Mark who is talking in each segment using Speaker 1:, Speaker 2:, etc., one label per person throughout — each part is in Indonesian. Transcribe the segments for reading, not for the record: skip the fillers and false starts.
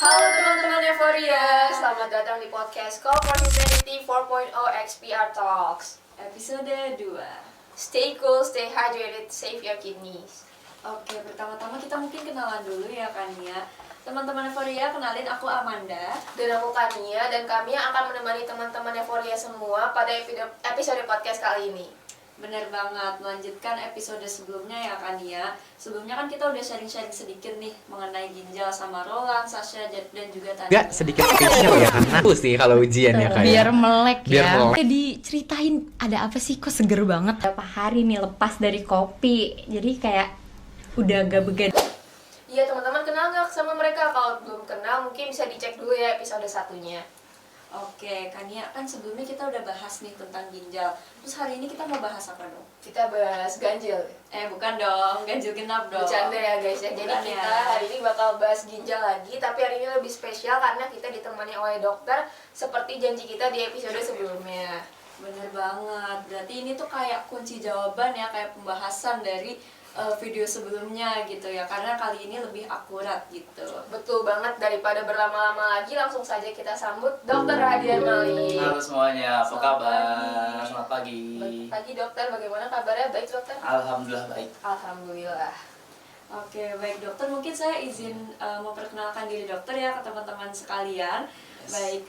Speaker 1: Halo teman-teman Euphoria, selamat datang di podcast Co-Productivity 4.0 XPR Talks
Speaker 2: Episode 2.
Speaker 1: Stay cool, stay hydrated, save your kidneys.
Speaker 2: Oke, pertama-tama kita mungkin kenalan dulu ya Kania. Teman-teman Euphoria, kenalin aku Amanda.
Speaker 1: Dan aku Kania, dan kami akan menemani teman-teman Euphoria semua pada episode podcast kali ini.
Speaker 2: Bener banget, melanjutkan episode sebelumnya ya Kania. Sebelumnya kan kita udah sharing-sharing sedikit nih mengenai ginjal sama Roland, Sasha, dan juga Tania.
Speaker 3: Enggak sedikit spesial ya karena aku sih kalau ujian ya kayak
Speaker 4: biar melek
Speaker 3: Biar
Speaker 4: ya.
Speaker 3: melek.
Speaker 4: Diceritain ada apa sih kok seger banget. Berapa hari nih lepas dari kopi. Jadi kayak udah gak began.
Speaker 1: Iya teman-teman, kenal nggak sama mereka? Kalau belum kenal mungkin bisa dicek dulu ya episode satunya.
Speaker 2: Oke, Kania, kan sebelumnya kita udah bahas nih tentang ginjal. Terus hari ini kita mau bahas apa dong?
Speaker 1: Kita bahas ganjil.
Speaker 2: Bukan dong, ganjil genap dong.
Speaker 1: Bercanda ya guys ya. Jadi
Speaker 2: Bukan
Speaker 1: kita
Speaker 2: ya.
Speaker 1: hari ini bakal bahas ginjal lagi, tapi hari ini lebih spesial karena kita ditemani oleh dokter seperti janji kita di episode sebelumnya.
Speaker 2: Bener banget, berarti ini tuh kayak kunci jawaban ya, kayak pembahasan dari video sebelumnya gitu ya, karena kali ini lebih akurat gitu.
Speaker 1: Betul banget, daripada berlama-lama lagi langsung saja kita sambut Dr. Hadian Malik.
Speaker 5: Halo semuanya, apa
Speaker 1: Selamat
Speaker 5: kabar?
Speaker 1: pagi.
Speaker 5: Selamat pagi.
Speaker 1: Pagi dokter, bagaimana kabarnya? Baik dokter?
Speaker 5: Alhamdulillah baik.
Speaker 1: Alhamdulillah.
Speaker 2: Oke, baik dokter, mungkin saya izin memperkenalkan diri dokter ya ke teman-teman sekalian.
Speaker 5: Yes.
Speaker 2: Baik,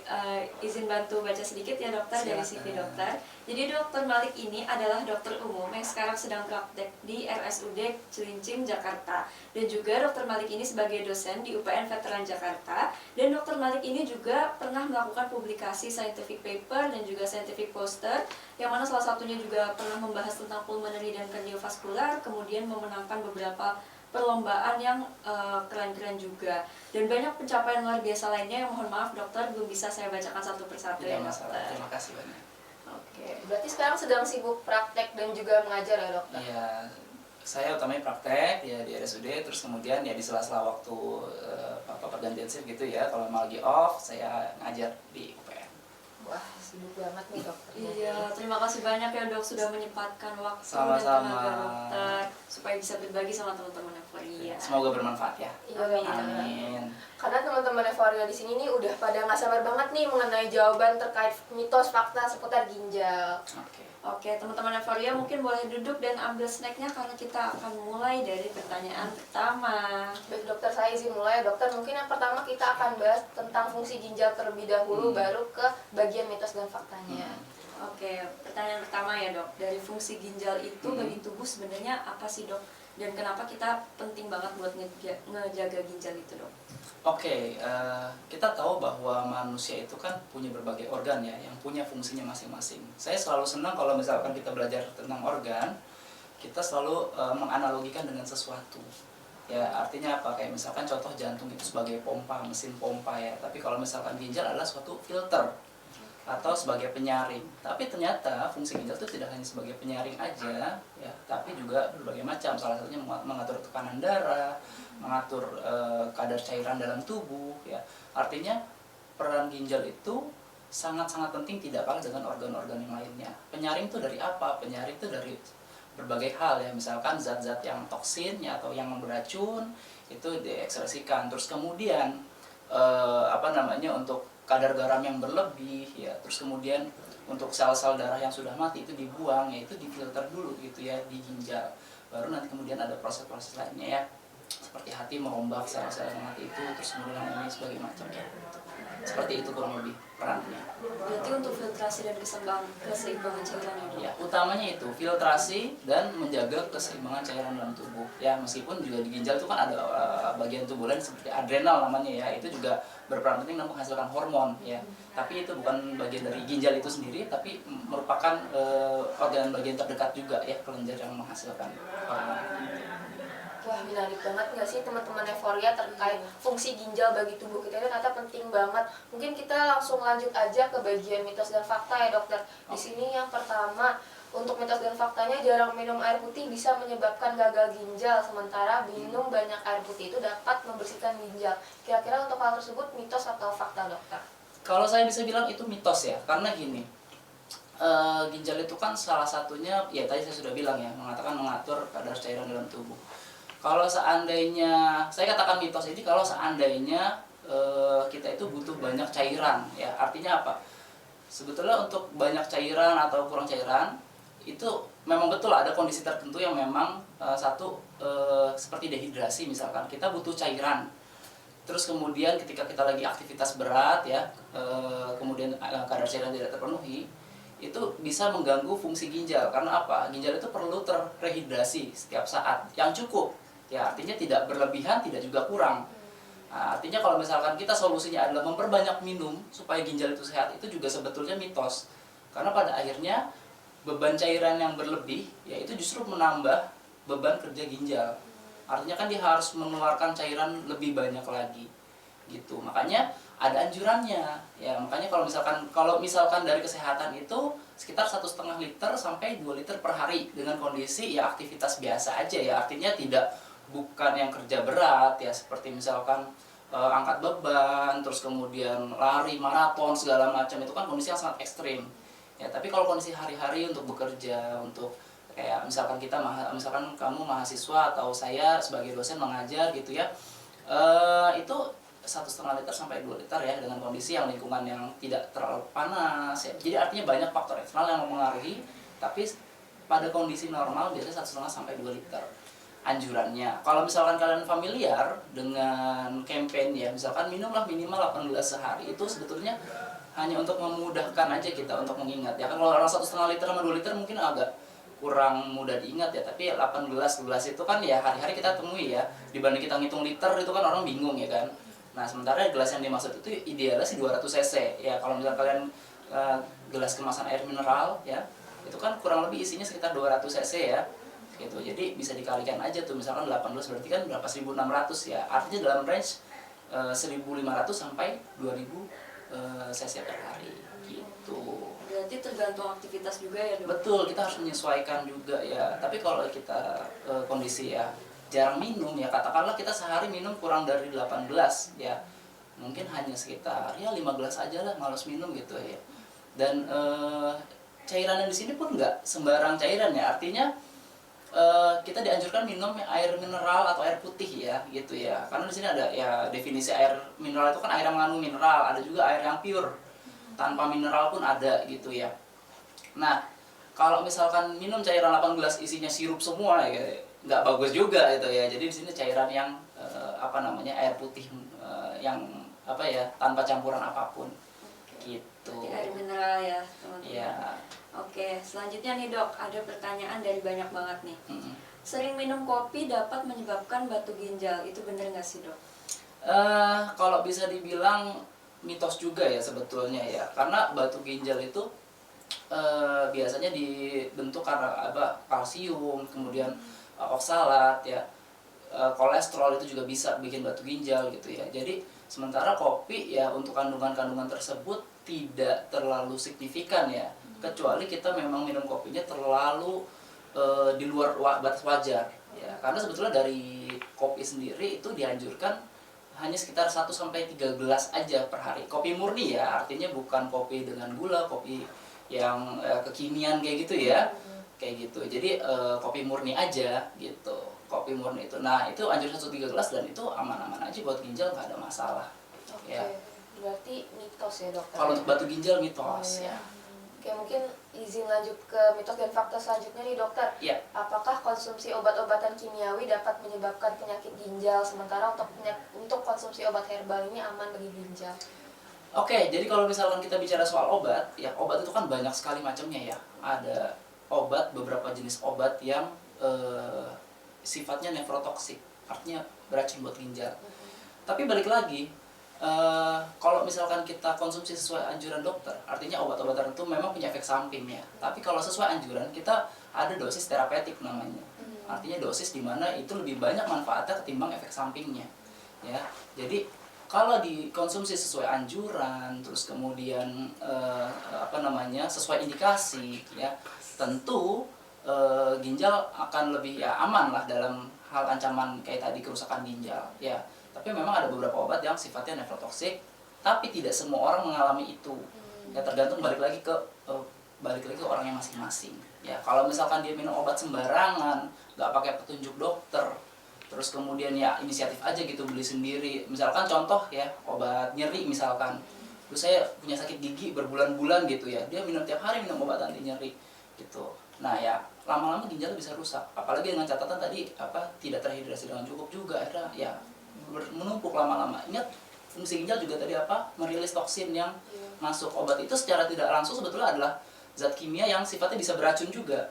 Speaker 2: izin bantu baca sedikit ya dokter dari CV
Speaker 5: Silakan.
Speaker 2: dokter. Jadi dokter Malik ini adalah dokter umum yang sekarang sedang praktek di RSUD Cilincing, Jakarta. Dan juga dokter Malik ini sebagai dosen di UPN Veteran Jakarta. Dan dokter Malik ini juga pernah melakukan publikasi scientific paper dan juga scientific poster, yang mana salah satunya juga pernah membahas tentang pulmonary dan kardiovaskular, kemudian memenangkan beberapa perlombaan yang keren-keren juga, dan banyak pencapaian luar biasa lainnya yang mohon maaf dokter belum bisa saya bacakan satu persatu ya
Speaker 5: Tidak masalah.
Speaker 2: dokter.
Speaker 5: Terima kasih banyak.
Speaker 2: Oke.
Speaker 1: Berarti sekarang sedang sibuk praktek dan juga mengajar ya dokter?
Speaker 5: Iya, saya utamanya praktek ya di RSUD, terus kemudian ya di sela-sela waktu pergantian shift gitu ya. Kalau emang lagi off, saya ngajar di UPN.
Speaker 1: Wah, sibuk banget nih dokter.
Speaker 2: Iya, terima kasih banyak ya dok sudah menyempatkan waktu
Speaker 5: Sama-sama.
Speaker 2: dan tenaga dokter supaya bisa berbagi sama teman-teman Euphoria.
Speaker 5: Semoga bermanfaat ya.
Speaker 1: Iya,
Speaker 5: Amin.
Speaker 1: Karena teman-teman Euphoria di sini nih udah pada nggak sabar banget nih mengenai jawaban terkait mitos fakta seputar ginjal.
Speaker 5: Oke.
Speaker 2: Oke, teman-teman Euphoria mungkin boleh duduk dan ambil snacknya karena kita akan mulai dari pertanyaan pertama.
Speaker 1: Baik dokter, saya izin mulai ya dokter. Mungkin yang pertama kita akan bahas tentang fungsi ginjal terlebih dahulu, baru ke bagian mitos dan faktanya.
Speaker 2: Oke, pertanyaan pertama ya dok, dari fungsi ginjal itu bagi tubuh sebenarnya apa sih dok? Dan kenapa kita penting banget buat ngejaga ginjal itu dok?
Speaker 5: Oke, kita tahu bahwa manusia itu kan punya berbagai organ ya, yang punya fungsinya masing-masing. Saya selalu senang kalau misalkan kita belajar tentang organ, kita selalu menganalogikan dengan sesuatu. Ya, artinya apa? Kayak misalkan contoh jantung itu sebagai pompa, mesin pompa ya. Tapi kalau misalkan ginjal adalah suatu filter atau sebagai penyaring. Tapi ternyata fungsi ginjal itu tidak hanya sebagai penyaring aja, ya, tapi juga berbagai macam. Salah satunya mengatur tekanan darah, mengatur kadar cairan dalam tubuh, ya. Artinya peran ginjal itu sangat-sangat penting, tidak kalah dengan organ-organ yang lainnya. Penyaring itu dari apa? Penyaring itu dari berbagai hal ya, misalkan zat-zat yang toksin ya, atau yang beracun itu diekspresikan. Terus kemudian untuk kadar garam yang berlebih ya, terus kemudian untuk sel-sel darah yang sudah mati itu dibuang, ya itu difilter dulu gitu ya di ginjal. Baru nanti kemudian ada proses-proses lainnya ya, seperti hati merombak sel-sel yang mati itu, terus kemudian ini sebagai macam ya. Seperti itu kurang lebih perannya.
Speaker 2: Berarti untuk filtrasi dan keseimbangan cairan ya dok?
Speaker 5: Ya, utamanya itu filtrasi dan menjaga keseimbangan cairan dalam tubuh. Ya, meskipun juga di ginjal itu kan ada bagian tubuh lain seperti adrenal namanya ya, itu juga berperan penting dalam menghasilkan hormon ya. Tapi itu bukan bagian dari ginjal itu sendiri, tapi merupakan organ bagian terdekat juga ya, kelenjar yang menghasilkan hormon.
Speaker 1: Wah, menarik banget nggak sih teman-teman Euphoria terkait fungsi ginjal bagi tubuh kita itu ternyata penting banget. Mungkin kita langsung lanjut aja ke bagian mitos dan fakta ya dokter. Di sini yang pertama, untuk mitos dan faktanya, jarang minum air putih bisa menyebabkan gagal ginjal, sementara minum banyak air putih itu dapat membersihkan ginjal. Kira-kira untuk hal tersebut mitos atau fakta dokter?
Speaker 5: Kalau saya bisa bilang itu mitos ya, karena gini, ginjal itu kan salah satunya, ya tadi saya sudah bilang ya, mengatakan mengatur kadar cairan dalam tubuh. Kalau seandainya, saya katakan mitos ini, kalau seandainya kita itu butuh banyak cairan ya. Artinya apa? Sebetulnya untuk banyak cairan atau kurang cairan itu memang betul ada kondisi tertentu yang memang seperti dehidrasi misalkan, kita butuh cairan. Terus kemudian ketika kita lagi aktivitas berat ya, kemudian kadar cairan tidak terpenuhi, itu bisa mengganggu fungsi ginjal. Karena apa? Ginjal itu perlu terrehidrasi setiap saat yang cukup ya, artinya tidak berlebihan, tidak juga kurang. Nah, artinya kalau misalkan kita solusinya adalah memperbanyak minum supaya ginjal itu sehat, itu juga sebetulnya mitos. Karena pada akhirnya beban cairan yang berlebih ya itu justru menambah beban kerja ginjal. Artinya kan dia harus mengeluarkan cairan lebih banyak lagi gitu. Makanya ada anjurannya ya. Makanya kalau misalkan dari kesehatan itu sekitar 1,5 liter sampai 2 liter per hari dengan kondisi ya aktivitas biasa aja ya. Artinya bukan yang kerja berat ya, seperti misalkan angkat beban, terus kemudian lari maraton segala macam, itu kan kondisi yang sangat ekstrim ya. Tapi kalau kondisi hari-hari untuk bekerja, untuk kayak misalkan misalkan kamu mahasiswa atau saya sebagai dosen mengajar gitu ya, itu 1,5 liter sampai 2 liter ya, dengan kondisi yang lingkungan yang tidak terlalu panas ya. Jadi artinya banyak faktor eksternal yang mempengaruhi, tapi pada kondisi normal biasanya 1,5 sampai 2 liter anjurannya. Kalau misalkan kalian familiar dengan campaign ya, misalkan minumlah minimal 8 gelas sehari, itu sebetulnya hanya untuk memudahkan aja kita untuk mengingat ya kan. Kalau orang 1,5 liter sama 2 liter mungkin agak kurang mudah diingat ya, tapi 8 gelas itu kan ya hari-hari kita temui ya, dibanding kita ngitung liter itu kan orang bingung ya kan. Nah sementara gelas yang dimaksud itu idealnya sih 200 cc ya. Kalau misalkan kalian gelas kemasan air mineral ya, itu kan kurang lebih isinya sekitar 200 cc ya gitu. Jadi bisa dikalikan aja tuh, misalkan 18 berarti kan berapa, 1.600 ya. Artinya dalam range 1.500 sampai 2.000 cc per hari gitu.
Speaker 2: Berarti tergantung aktivitas juga ya dok?
Speaker 5: Betul, kita harus menyesuaikan juga ya. Tapi kalau kita kondisi ya jarang minum ya, katakanlah kita sehari minum kurang dari 8 gelas ya, mungkin hanya sekitar ya 5 gelas aja lah, malas minum gitu ya. Dan cairan yang di sini pun nggak sembarang cairan ya. Artinya kita dianjurkan minum air mineral atau air putih ya gitu ya. Karena di sini ada ya definisi air mineral itu kan air yang mengandung mineral, ada juga air yang pure tanpa mineral pun ada gitu ya. Nah kalau misalkan minum cairan 8 gelas isinya sirup semua ya, nggak bagus juga itu ya. Jadi di sini cairan yang air putih yang tanpa campuran apapun gitu.
Speaker 2: Berarti air mineral ya teman-teman.
Speaker 5: Iya.
Speaker 2: Oke, selanjutnya nih dok, ada pertanyaan dari banyak banget nih. Sering minum kopi dapat menyebabkan batu ginjal, itu bener nggak sih dok?
Speaker 5: Kalau bisa dibilang mitos juga ya sebetulnya ya, karena batu ginjal itu biasanya dibentuk karena kalsium, kemudian oksalat ya, kolesterol itu juga bisa bikin batu ginjal gitu ya. Jadi sementara kopi ya untuk kandungan-kandungan tersebut tidak terlalu signifikan ya, kecuali kita memang minum kopinya terlalu di luar batas wajar ya. Karena sebetulnya dari kopi sendiri itu dianjurkan hanya sekitar 1-3 gelas aja per hari. Kopi murni ya, artinya bukan kopi dengan gula, kopi yang kekinian kayak gitu ya. Kayak gitu. Jadi kopi murni aja gitu. Kopi murni itu. Nah, itu anjur 1-3 gelas dan itu aman-aman aja buat ginjal, nggak ada masalah.
Speaker 1: Oke,
Speaker 5: Ya.
Speaker 1: berarti mitos ya dokter?
Speaker 5: Kalau untuk batu ginjal mitos ya.
Speaker 1: Oke, mungkin izin lanjut ke mitos dan fakta selanjutnya nih dokter.
Speaker 5: Iya.
Speaker 1: Apakah konsumsi obat-obatan kimiawi dapat menyebabkan penyakit ginjal, sementara untuk konsumsi obat herbal ini aman bagi ginjal?
Speaker 5: Oke, jadi kalau misalkan kita bicara soal obat, ya obat itu kan banyak sekali macamnya ya. Ada beberapa jenis obat yang sifatnya nefrotoksik, artinya beracun buat ginjal. Tapi balik lagi, kalau misalkan kita konsumsi sesuai anjuran dokter, artinya obat-obatan itu memang punya efek samping ya. Tapi kalau sesuai anjuran, kita ada dosis terapeutik namanya. Artinya dosis di mana itu lebih banyak manfaatnya ketimbang efek sampingnya. Ya, jadi kalau dikonsumsi sesuai anjuran, terus kemudian sesuai indikasi, ya tentu ginjal akan lebih aman lah dalam hal ancaman kayak tadi kerusakan ginjal. Ya. Tapi memang ada beberapa obat yang sifatnya nefrotoksik, tapi tidak semua orang mengalami itu. Ya tergantung balik lagi ke orangnya masing-masing. Ya kalau misalkan dia minum obat sembarangan, nggak pakai petunjuk dokter, terus kemudian ya inisiatif aja gitu beli sendiri. Misalkan contoh ya, obat nyeri misalkan, terus saya punya sakit gigi berbulan-bulan gitu ya, dia minum tiap hari minum obat anti nyeri gitu. Nah ya lama-lama ginjal bisa rusak, apalagi dengan catatan tadi tidak terhidrasi dengan cukup juga, akhirnya ya menumpuk lama-lama. Ingat fungsi ginjal juga tadi merilis toksin yang masuk. Obat itu secara tidak langsung sebetulnya adalah zat kimia yang sifatnya bisa beracun juga,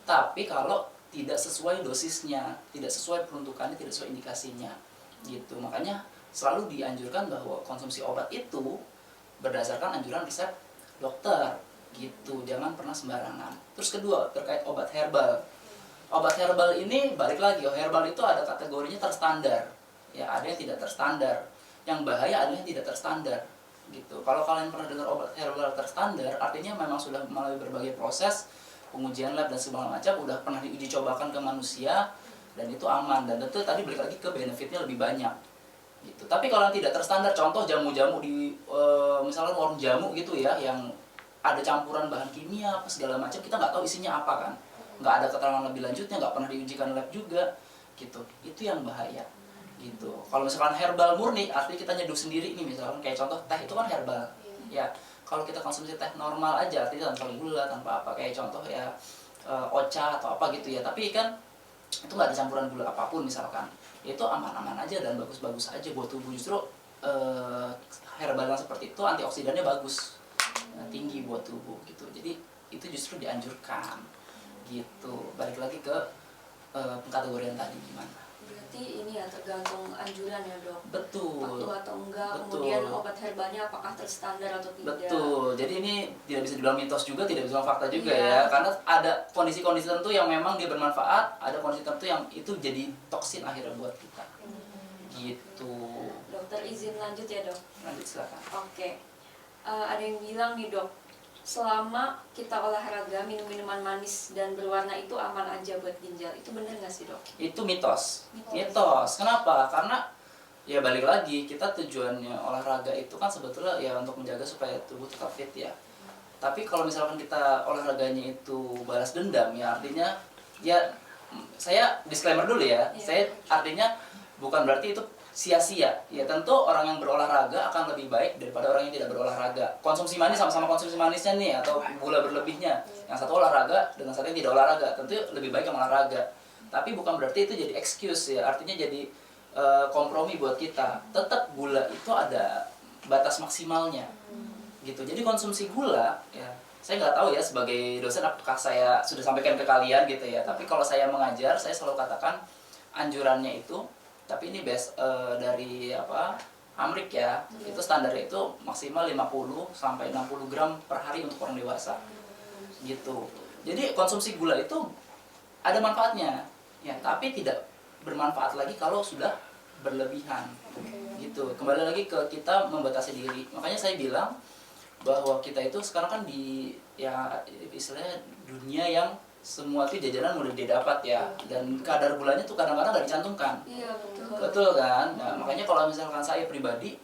Speaker 5: tapi kalau tidak sesuai dosisnya, tidak sesuai peruntukannya, tidak sesuai indikasinya gitu. Makanya selalu dianjurkan bahwa konsumsi obat itu berdasarkan anjuran resep dokter gitu, jangan pernah sembarangan. Terus kedua, terkait obat herbal. Obat herbal ini balik lagi, herbal itu ada kategorinya terstandar, ya ada yang tidak terstandar. Yang bahaya adalah yang tidak terstandar gitu. Kalau kalian pernah dengar obat herbal terstandar, artinya memang sudah melalui berbagai proses pengujian lab dan segala macam, udah pernah diuji cobakan ke manusia dan itu aman, dan tentu tadi balik lagi ke benefitnya lebih banyak gitu. Tapi kalau yang tidak terstandar, contoh jamu-jamu di misalnya warung jamu gitu ya, yang ada campuran bahan kimia apa segala macam, kita nggak tahu isinya apa kan, nggak ada keterangan lebih lanjutnya, nggak pernah diujikan lab juga gitu, itu yang bahaya gitu. Kalau misalkan herbal murni, artinya kita nyeduh sendiri nih, misalkan kayak contoh teh itu kan herbal ya. Kalau kita konsumsi teh normal aja, artinya tanpa gula, tanpa apa, kayak contoh ya ocha atau apa gitu ya, tapi kan itu nggak ada campuran gula apapun misalkan, itu aman-aman aja dan bagus-bagus aja buat tubuh. Justru herbal yang seperti itu antioksidannya bagus, tinggi buat tubuh gitu. Jadi itu justru dianjurkan gitu. Balik lagi ke pengkategorian tadi gimana.
Speaker 2: Berarti ini ya tergantung anjuran ya dok.
Speaker 5: Betul.
Speaker 2: Patuh atau enggak,
Speaker 5: Betul.
Speaker 2: kemudian obat herbalnya apakah terstandar atau tidak.
Speaker 5: Betul. Jadi ini tidak bisa dibilang mitos juga, tidak bisa dibilang fakta juga
Speaker 2: Iya.
Speaker 5: ya. Karena ada kondisi-kondisi tertentu yang memang dia bermanfaat, ada kondisi tertentu yang itu jadi toksin akhirnya buat kita. Gitu.
Speaker 2: Dokter izin lanjut ya dok.
Speaker 5: Lanjut silakan.
Speaker 2: Oke. Ada yang bilang nih dok, selama kita olahraga minum minuman manis dan berwarna itu aman aja buat ginjal. Itu bener nggak sih dok?
Speaker 5: Itu mitos. Mitos. Kenapa? Karena ya balik lagi, kita tujuannya olahraga itu kan sebetulnya ya untuk menjaga supaya tubuh tetap fit ya. Tapi kalau misalkan kita olahraganya itu balas dendam, ya artinya ya saya disclaimer dulu ya.
Speaker 2: Iya.
Speaker 5: Saya artinya bukan berarti itu sia-sia. Ya tentu orang yang berolahraga akan lebih baik daripada orang yang tidak berolahraga. Konsumsi manis sama-sama konsumsi manisnya nih, atau gula berlebihnya. Yang satu olahraga dengan satu yang tidak olahraga, tentu lebih baik yang olahraga. Tapi bukan berarti itu jadi excuse ya. Artinya jadi kompromi buat kita. Tetap gula itu ada batas maksimalnya. Gitu. Jadi konsumsi gula ya, saya nggak tahu ya sebagai dosen apakah saya sudah sampaikan ke kalian gitu ya. Tapi kalau saya mengajar, saya selalu katakan anjurannya itu, tapi ini base dari Amrik ya, itu standarnya itu maksimal 50 sampai 60 gram per hari untuk orang dewasa gitu. Jadi konsumsi gula itu ada manfaatnya ya, tapi tidak bermanfaat lagi kalau sudah berlebihan gitu. Kembali lagi ke kita membatasi diri. Makanya saya bilang bahwa kita itu sekarang kan di ya istilahnya dunia yang semua itu jajanan mudah didapat ya, dan kadar gulanya tuh kadang-kadang nggak dicantumkan.
Speaker 2: Iya betul.
Speaker 5: Betul kan? Nah, makanya kalau misalkan saya pribadi,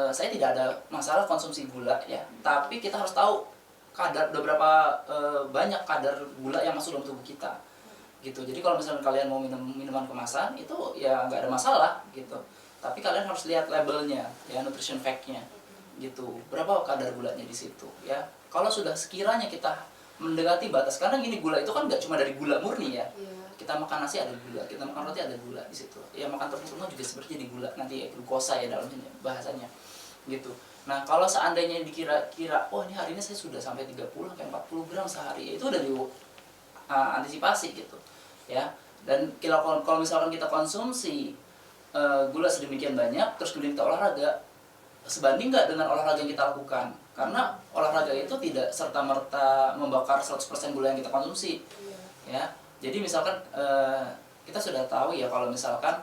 Speaker 5: saya tidak ada masalah konsumsi gula ya, tapi kita harus tahu kadar berapa banyak kadar gula yang masuk dalam tubuh kita gitu. Jadi kalau misalkan kalian mau minum minuman kemasan itu ya nggak ada masalah gitu, tapi kalian harus lihat labelnya ya, nutrition fact-nya gitu, berapa kadar gulanya di situ ya. Kalau sudah sekiranya kita mendekati batas, karena gini, gula itu kan nggak cuma dari gula murni ya. Kita makan nasi ada gula, kita makan roti ada gula di situ. Ya makan tepung juga seperti di gula nanti ya, glukosa ya dalamnya bahasanya gitu. Nah kalau seandainya dikira-kira, oh ini hari ini saya sudah sampai 30 sampai 40 gram sehari, ya itu udah di antisipasi gitu ya. Dan kalau misalkan kita konsumsi gula sedemikian banyak, terus kemudian kita olahraga, sebanding nggak dengan olahraga yang kita lakukan. Karena olahraga itu tidak serta-merta membakar 100% gula yang kita konsumsi ya. Jadi misalkan kita sudah tahu ya, kalau misalkan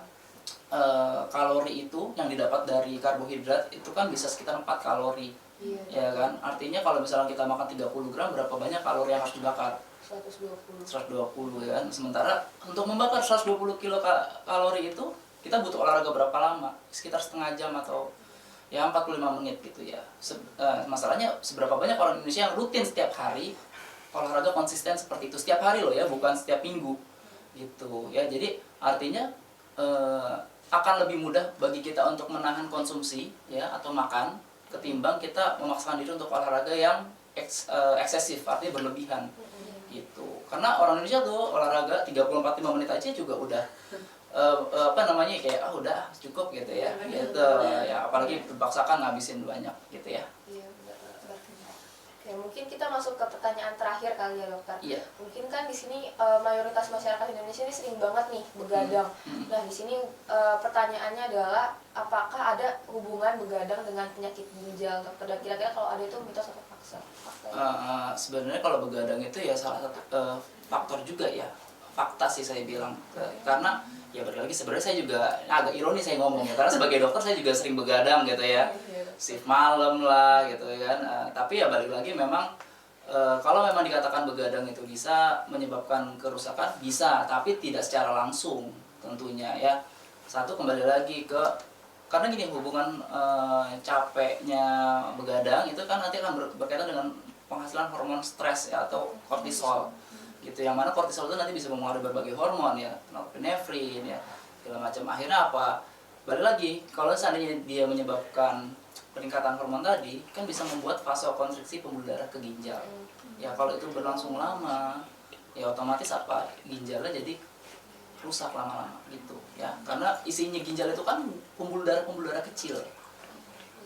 Speaker 5: kalori itu yang didapat dari karbohidrat itu kan bisa sekitar 4 kalori ya kan. Artinya kalau misalkan kita makan 30 gram, berapa banyak kalori yang harus dibakar? 120 ya kan. Sementara untuk membakar 120 kilokalori itu kita butuh olahraga berapa lama? Sekitar setengah jam atau ya 45 menit gitu ya. Masalahnya seberapa banyak orang Indonesia yang rutin setiap hari olahraga konsisten seperti itu, setiap hari loh ya, bukan setiap minggu gitu ya. Jadi artinya akan lebih mudah bagi kita untuk menahan konsumsi ya atau makan ketimbang kita memaksakan diri untuk olahraga yang eksesif, artinya berlebihan gitu. Karena orang Indonesia tuh olahraga 34-5 menit aja juga udah kayak udah cukup gitu ya. Gitu ya, apalagi dipaksakan ngabisin banyak gitu ya.
Speaker 1: Iya, benar. Oke, mungkin kita masuk ke pertanyaan terakhir kali ya dokter.
Speaker 5: Iya.
Speaker 1: Mungkin kan di sini mayoritas masyarakat Indonesia ini sering banget nih begadang. Nah di sini pertanyaannya adalah apakah ada hubungan begadang dengan penyakit ginjal dokter? Dan kira-kira kalau ada itu mitos atau fakta?
Speaker 5: Sebenarnya kalau begadang itu ya salah satu faktor juga ya, fakta sih saya bilang. Karena ya balik lagi sebenarnya saya juga agak ironis saya ngomong ya, karena sebagai dokter saya juga sering begadang gitu ya, shift malam lah gitu kan. Tapi ya balik lagi memang kalau memang dikatakan begadang itu bisa menyebabkan kerusakan, bisa, tapi tidak secara langsung tentunya ya. Satu, kembali lagi ke karena gini, hubungan capeknya begadang itu kan nanti akan berkaitan dengan penghasilan hormon stres ya, atau kortisol gitu, yang mana kortisol itu nanti bisa mempengaruhi berbagai hormon ya, norepinefrin ya, segala macam. Akhirnya apa? Balik lagi, kalau seandainya dia menyebabkan peningkatan hormon tadi, kan bisa membuat vasokonstriksi pembuluh darah ke ginjal. Ya kalau itu berlangsung lama, ya otomatis apa? Ginjalnya jadi rusak lama-lama gitu ya. Karena isinya ginjal itu kan pembuluh darah kecil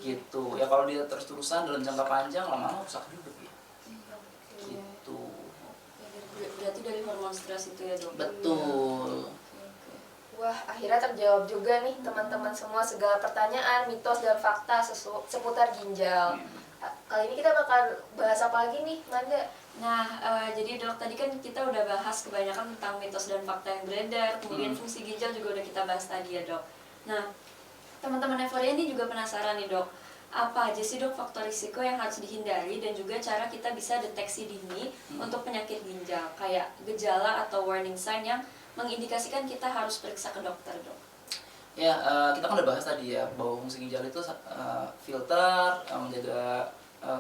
Speaker 5: gitu. Ya kalau dia terus-terusan dalam jangka panjang, lama-lama rusak juga ya. Gitu.
Speaker 2: Berarti dari hormon stres itu ya dok?
Speaker 5: Betul.
Speaker 1: Wah, akhirnya terjawab juga nih teman-teman semua segala pertanyaan, mitos dan fakta seputar ginjal. Kali ini kita bakal bahas apa lagi nih, Manda?
Speaker 2: Nah, jadi dok, tadi kan kita udah bahas kebanyakan tentang mitos dan fakta yang beredar, kemudian fungsi ginjal juga udah kita bahas tadi ya dok. Nah, teman-teman Euphoria ini juga penasaran nih dok, apa aja sih dok faktor risiko yang harus dihindari dan juga cara kita bisa deteksi dini untuk penyakit ginjal, kayak gejala atau warning sign yang mengindikasikan kita harus periksa ke dokter dok.
Speaker 5: Ya, kita kan udah bahas tadi ya bahwa fungsi ginjal itu filter, menjaga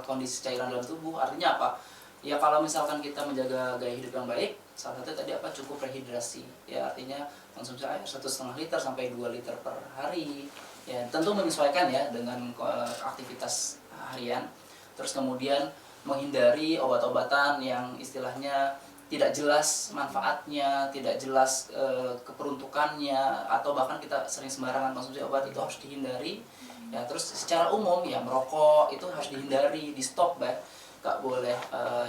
Speaker 5: kondisi cairan dalam tubuh. Artinya apa? Ya kalau misalkan kita menjaga gaya hidup yang baik, salah satu tadi apa, cukup rehidrasi. Ya artinya konsumsi air 1,5 liter sampai 2 liter per hari. Ya tentu menyesuaikan ya dengan aktivitas harian. Terus kemudian menghindari obat-obatan yang istilahnya tidak jelas manfaatnya, tidak jelas keperuntukannya, atau bahkan kita sering sembarangan konsumsi obat, itu harus dihindari. Ya terus secara umum ya merokok itu harus dihindari, di stop ya, nggak boleh.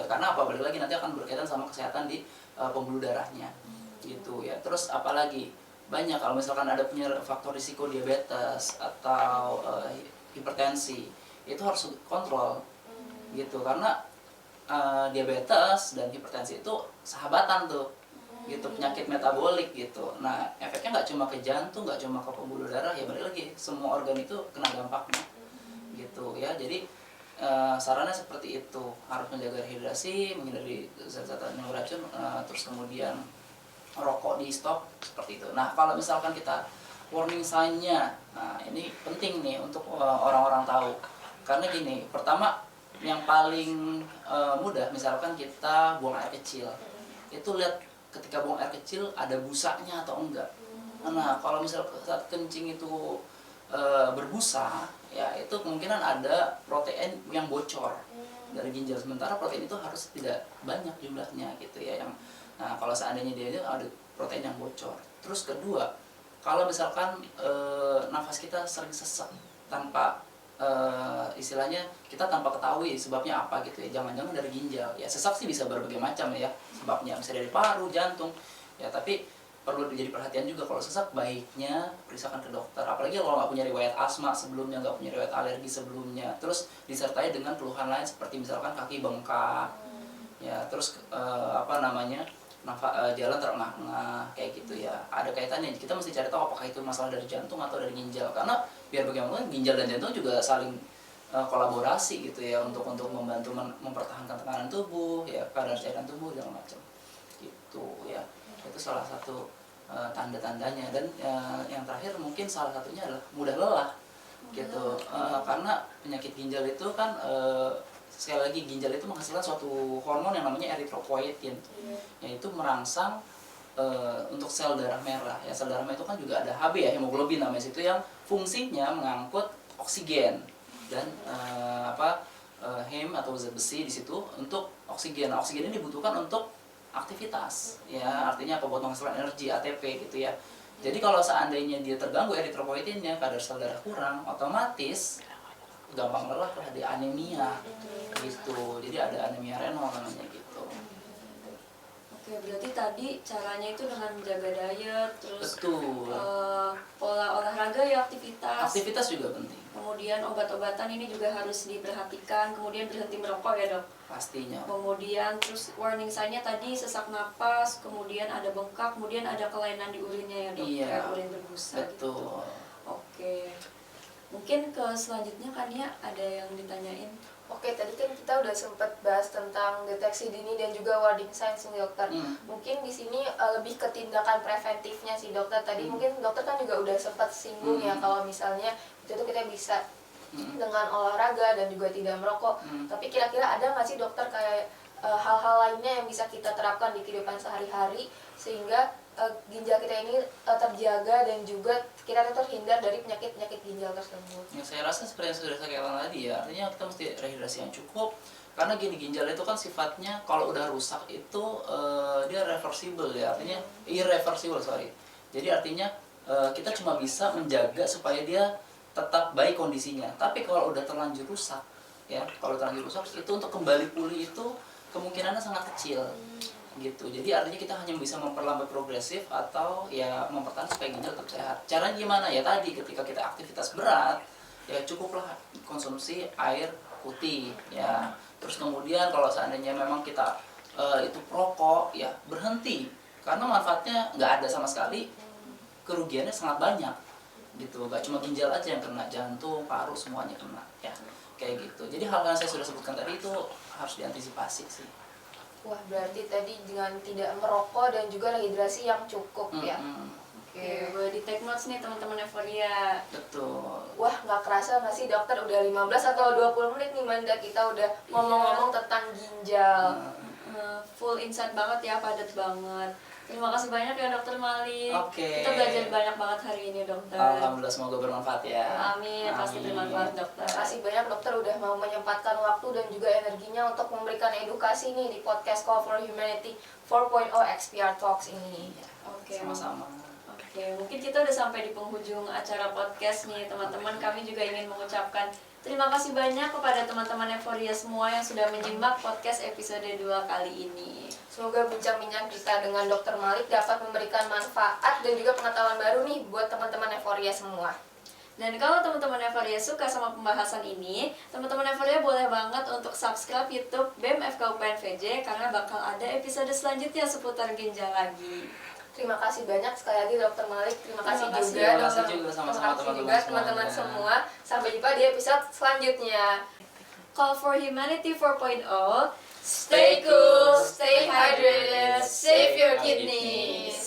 Speaker 5: Karena apa? Balik lagi nanti akan berkaitan sama kesehatan di pembuluh darahnya, gitu ya. Terus apalagi banyak kalau misalkan ada punya faktor risiko diabetes atau hipertensi, itu harus kontrol, gitu. Karena diabetes dan hipertensi itu sahabatan tuh, gitu, penyakit metabolik gitu. Nah efeknya nggak cuma ke jantung, nggak cuma ke pembuluh darah, ya balik lagi semua organ itu kena dampaknya, gitu ya. Jadi sarannya seperti itu, harus menjaga rehidrasi, menghindari zat-zat yang beracun, terus kemudian rokok di stop, seperti itu. Nah kalau misalkan kita warning sign-nya, nah ini penting nih untuk orang-orang tahu. Karena gini, pertama yang paling mudah, misalkan kita buang air kecil, itu lihat ketika buang air kecil ada busanya atau enggak. Nah kalau misalkan saat kencing itu berbusa, ya itu kemungkinan ada protein yang bocor dari ginjal. Sementara protein itu harus tidak banyak jumlahnya gitu ya. Nah kalau seandainya dia ada protein yang bocor. Terus kedua, kalau misalkan nafas kita sering sesak tanpa istilahnya kita tanpa ketahui sebabnya apa gitu ya, jangan-jangan dari ginjal. Ya sesak sih bisa berbagai macam ya sebabnya, bisa dari paru, jantung ya, tapi perlu jadi perhatian juga kalau sesak, baiknya periksakan ke dokter. Apalagi kalau nggak punya riwayat asma sebelumnya, nggak punya riwayat alergi sebelumnya, terus disertai dengan keluhan lain seperti misalkan kaki bengkak ya, terus jalan terengah-engah kayak gitu ya, ada kaitannya. Kita mesti cari tahu apakah itu masalah dari jantung atau dari ginjal, karena biar bagaimana ginjal dan jantung juga saling kolaborasi gitu ya, untuk membantu mempertahankan tekanan tubuh ya, kadar cairan tubuh dan macam gitu ya. Itu salah satu tanda-tandanya. Dan yang terakhir mungkin salah satunya adalah mudah lelah gitu. Karena penyakit ginjal itu kan sekali lagi, ginjal itu menghasilkan suatu hormon yang namanya erythropoietin, yaitu merangsang untuk sel darah merah. Ya, sel darah merah itu kan juga ada Hb ya, hemoglobin namanya, itu yang fungsinya mengangkut oksigen dan hem atau zat besi di situ untuk oksigen. Nah, oksigen ini dibutuhkan untuk aktivitas, ya artinya apa, buat menghasilkan energi ATP gitu ya. Jadi kalau seandainya dia terganggu eritropoietinnya, kadar sel darah kurang, otomatis gampang lelah lah, ada anemia gitu. Jadi ada anemia renal namanya gitu.
Speaker 2: Oke, berarti tadi caranya itu dengan menjaga diet, terus
Speaker 5: Betul.
Speaker 2: pola olahraga ya,
Speaker 5: Aktivitas juga penting.
Speaker 2: Kemudian obat-obatan ini juga harus diperhatikan, kemudian berhenti merokok ya dok.
Speaker 5: Pastinya.
Speaker 2: Kemudian terus warning sign-nya tadi sesak napas, kemudian ada bengkak, kemudian ada kelainan di urinnya ya dok,
Speaker 5: Iya,
Speaker 2: kayak urin berbusa gitu.
Speaker 5: betul.
Speaker 2: Oke, mungkin ke selanjutnya kan ya ada yang ditanyain.
Speaker 1: Oke, tadi kan kita udah sempat bahas tentang deteksi dini dan juga warning signs nih dokter. Mungkin di sini lebih ke tindakan preventifnya sih dokter. Tadi mungkin dokter kan juga udah sempat singgung ya kalau misalnya itu tuh kita bisa dengan olahraga dan juga tidak merokok. Tapi kira-kira ada nggak sih dokter kayak hal-hal lainnya yang bisa kita terapkan di kehidupan sehari-hari sehingga ginjal kita ini terjaga dan juga kita terhindar dari penyakit-penyakit ginjal tersebut.
Speaker 5: Yang saya rasa seperti yang sudah saya katakan tadi ya, artinya kita mesti rehidrasi yang cukup. Karena gini, ginjal itu kan sifatnya kalau udah rusak itu dia reversible ya, artinya irreversible sorry. Jadi artinya kita cuma bisa menjaga supaya dia tetap baik kondisinya. Tapi kalau udah terlanjur rusak, ya kalau terlanjur rusak itu untuk kembali pulih itu kemungkinannya sangat kecil. Gitu. Jadi artinya kita hanya bisa memperlambat progresif atau ya mempertahankan supaya ginjal tetap sehat. Caranya gimana? Ya tadi ketika kita aktivitas berat, ya cukuplah konsumsi air putih ya. Terus kemudian kalau seandainya memang kita itu perokok, ya berhenti karena manfaatnya nggak ada sama sekali, kerugiannya sangat banyak gitu. Nggak cuma ginjal aja yang kena, jantung, paru semuanya kena ya, kayak gitu. Jadi hal-hal yang saya sudah sebutkan tadi itu harus diantisipasi sih.
Speaker 1: Wah, berarti tadi dengan tidak merokok dan juga rehidrasi yang cukup ya.
Speaker 2: Oke, boleh di take notes nih teman-teman Euphoria.
Speaker 5: Betul.
Speaker 1: Wah, nggak kerasa nggak sih dokter udah 15 atau 20 menit nih Manda kita udah ngomong-ngomong tentang ginjal.
Speaker 2: Full insight banget ya, padat banget. Terima kasih banyak ya Dokter Malik.
Speaker 5: Oke.
Speaker 2: Kita belajar banyak banget hari ini dokter.
Speaker 5: Alhamdulillah, semoga bermanfaat ya.
Speaker 2: Amin, pasti bermanfaat dokter.
Speaker 1: Terima kasih banyak dokter udah mau menyempatkan waktu dan juga energinya untuk memberikan edukasi nih di podcast Call for Humanity 4.0 XPR Talks ini.
Speaker 2: Oke,
Speaker 5: Sama-sama.
Speaker 2: Oke, mungkin kita udah sampai di penghujung acara podcast nih teman-teman. Kami juga ingin mengucapkan terima kasih banyak kepada teman-teman Euphoria semua yang sudah menyimak podcast episode 2 kali ini.
Speaker 1: Semoga bincang-bincang kita dengan Dr. Malik dapat memberikan manfaat dan juga pengetahuan baru nih buat teman-teman Euphoria semua.
Speaker 2: Dan kalau teman-teman Euphoria suka sama pembahasan ini, teman-teman Euphoria boleh banget untuk subscribe YouTube BEM FK UPN VJ karena bakal ada episode selanjutnya seputar ginjal lagi.
Speaker 1: Terima kasih banyak sekali lagi Dr. Malik. Terima kasih juga
Speaker 5: Terima kasih juga sama-sama
Speaker 1: teman-teman semua. Sampai jumpa di episode selanjutnya.
Speaker 2: Call for Humanity 4.0.
Speaker 1: Stay cool, stay hydrated, save your kidneys.